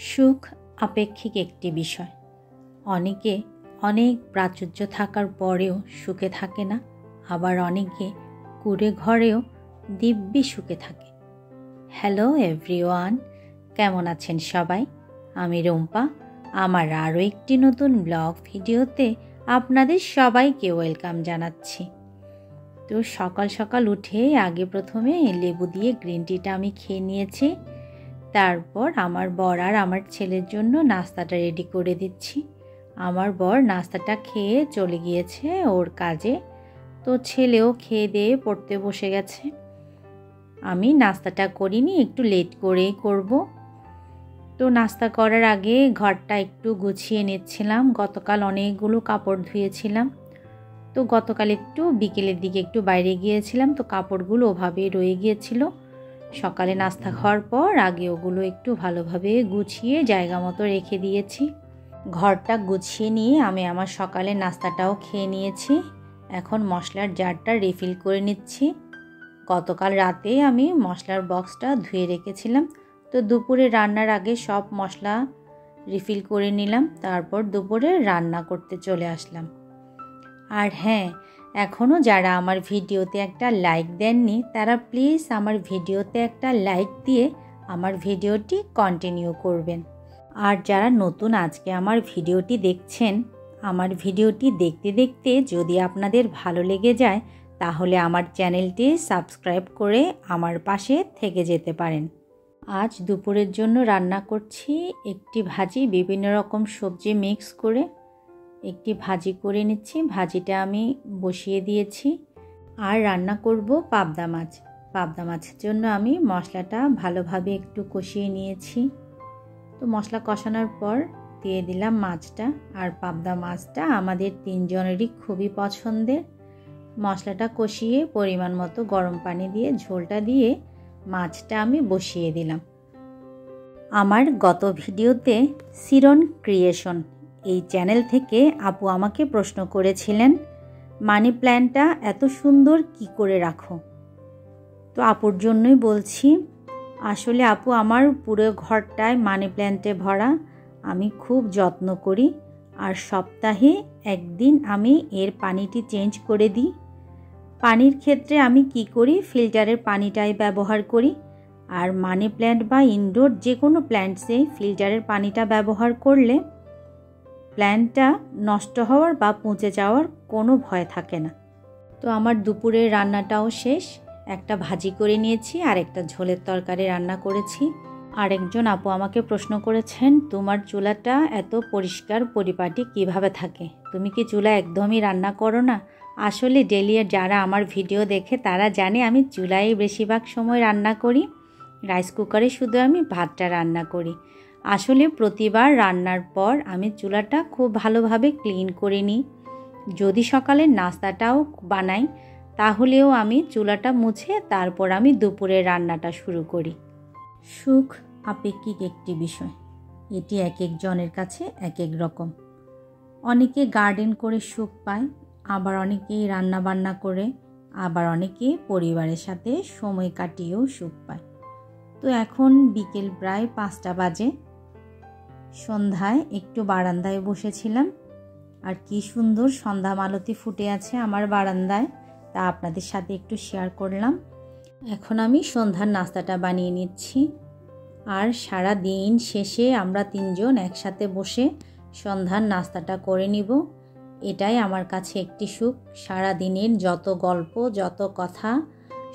সুখ আপেক্ষিক একটি বিষয়। অনেকে অনেক প্রাচুর্য থাকার পরেও সুখে থাকে না, আবার অনেকে কুঁড়ে ঘরেও দিব্যি সুখে থাকে। হ্যালো এভরিওয়ান, কেমন আছেন সবাই? আমি রুম্পা। আমার আরও একটি নতুন ব্লগ ভিডিওতে আপনাদের সবাইকে ওয়েলকাম জানাচ্ছি। তো সকাল সকাল উঠে আগে প্রথমে লেবু দিয়ে গ্রিন টিটা আমি খেয়ে নিয়েছি। তারপর আমার বর আর আমার ছেলের জন্য নাস্তাটা রেডি করে দিচ্ছি। আমার বর নাস্তাটা খেয়ে চলে গিয়েছে ওর কাজে, তো ছেলেও খেয়ে দিয়ে পড়তে বসে গেছে। আমি নাস্তাটা করিনি, একটু লেট করেই করব। তো নাস্তা করার আগে ঘরটা একটু গুছিয়ে নিচ্ছিলাম। গতকাল অনেকগুলো কাপড় ধুয়েছিলাম, তো গতকাল একটু বিকেলের দিকে একটু বাইরে গিয়েছিলাম, তো কাপড়গুলো ওভাবেই রয়ে গিয়েছিল। সকালে নাস্তা খাওয়ার পর আগে ওগুলো একটু ভালোভাবে গুছিয়ে জায়গা মতো রেখে দিয়েছি। ঘরটা গুছিয়ে নিয়ে আমি আমার সকালে নাস্তাটাও খেয়ে নিয়েছি। এখন মশলার জারটা রিফিল করে নিচ্ছি। গতকাল রাতে আমি মশলার বক্সটা ধুয়ে রেখেছিলাম, তো দুপুরে রান্নার আগে সব মশলা রিফিল করে নিলাম। তারপর দুপুরে রান্না করতে চলে আসলাম। আর হ্যাঁ, এখনও যারা আমার ভিডিওতে একটা লাইক দেননি তারা প্লিজ আমার ভিডিওতে একটা লাইক দিয়ে আমার ভিডিওটি কন্টিনিউ করবেন। আর যারা নতুন আজকে আমার ভিডিওটি দেখছেন, আমার ভিডিওটি দেখতে দেখতে যদি আপনাদের ভালো লেগে যায় তাহলে আমার চ্যানেলটি সাবস্ক্রাইব করে আমার পাশে থেকে যেতে পারেন। আজ দুপুরের জন্য রান্না করছি একটি ভাজি, বিভিন্ন রকম সবজি মিক্স করে একটি ভাজি করে নিচ্ছি। ভাজিটা আমি বসিয়ে দিয়েছি। আর রান্না করব পাবদা মাছ। পাবদা মাছের জন্য আমি মশলাটা ভালোভাবে একটু কষিয়ে নিয়েছি। তো মশলা কষানোর পর দিয়ে দিলাম মাছটা। আর পাবদা মাছটা আমাদের তিনজনেরই খুবই পছন্দের। মশলাটা কষিয়ে পরিমাণ মতো গরম পানি দিয়ে ঝোলটা দিয়ে মাছটা আমি বসিয়ে দিলাম। আমার গত ভিডিওতে সিরন ক্রিয়েশন এই চ্যানেল থেকে আপু আমাকে প্রশ্ন করেছিলেন, মানি প্ল্যান্টটা এত সুন্দর কি করে রাখো? তো আপুর জন্যই বলছি। আসলে আপু আমার পুরো ঘরটায় মানি প্ল্যান্টে ভরা। আমি খুব যত্ন করি, আর সপ্তাহে একদিন আমি এর পানিটি চেঞ্জ করে দিই। পানির ক্ষেত্রে আমি কি করি, ফিল্টারের পানিটাই ব্যবহার করি। আর মানি প্ল্যান্ট বা ইনডোর যে কোনো প্ল্যান্টসে ফিল্টারের পানিটা ব্যবহার করলে প্ল্যান্টটা নষ্ট হওয়ার বা পচে যাওয়ার কোনো ভয় থাকে না। তো আমার দুপুরের রান্নাটাও শেষ। একটা ভাজি করে নিয়েছি আর একটা ঝোলের তরকারি রান্না করেছি। আরেকজন আপু আমাকে প্রশ্ন করেছেন, তোমার চুলাটা এত পরিষ্কার পরিপাটি কিভাবে থাকে? তুমি কি চুলা একদমই রান্না করো না? আসলে ডেলি যারা আমার ভিডিও দেখে তারা জানে আমি চুলায় বেশিরভাগ সময় রান্না করি। রাইস কুকারে শুধু আমি ভাতটা রান্না করি। আসলে প্রতিবার রান্নার পর আমি চুলাটা খুব ভালোভাবে ক্লিন করে নিই। যদি সকালে নাস্তাটাও বানাই তাহলেও আমি চুলাটা মুছে তারপর আমি দুপুরে রান্নাটা শুরু করি। সুখ আপেক্ষিক একটি বিষয়। এটি এক একজনের কাছে এক এক রকম। অনেকে গার্ডেন করে সুখ পায়, আবার অনেকেই রান্না বান্না করে, আবার অনেকে পরিবারের সাথে সময় কাটিয়েও সুখ পায়। তো এখন বিকেল প্রায় 5টা বাজে। সন্ধ্যায় একটু বারান্দায় বসেছিলাম, আর কি সুন্দর সন্ধ্যা মালতী ফুটে আছে আমার বারান্দায়, তা আপনাদের সাথে একটু শেয়ার করলাম। এখন আমি সন্ধ্যার নাস্তাটা বানিয়ে নিচ্ছি। আর সারা দিন শেষে আমরা তিনজন একসাথে বসে সন্ধ্যার নাস্তাটা করে নিব। এটাই আমার কাছে একটি সুখ। সারা দিনের যত গল্প, যত কথা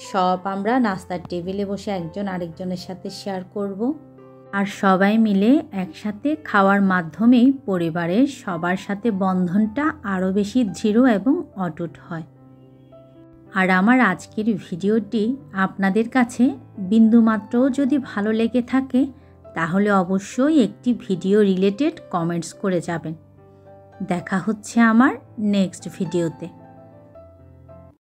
সব আমরা নাস্তার টেবিলে বসে একজন আরেকজনের সাথে শেয়ার করব। আর সবাই মিলে একসাথে খাওয়ার মাধ্যমেই পরিবারের সবার সাথে বন্ধনটা আরও বেশি দৃঢ় এবং অটুট হয়। আর আমার আজকের ভিডিওটি আপনাদের কাছে বিন্দুমাত্রও যদি ভালো লেগে থাকে তাহলে অবশ্যই একটি ভিডিও রিলেটেড কমেন্টস করে যাবেন। দেখা হচ্ছে আমার নেক্সট ভিডিওতে।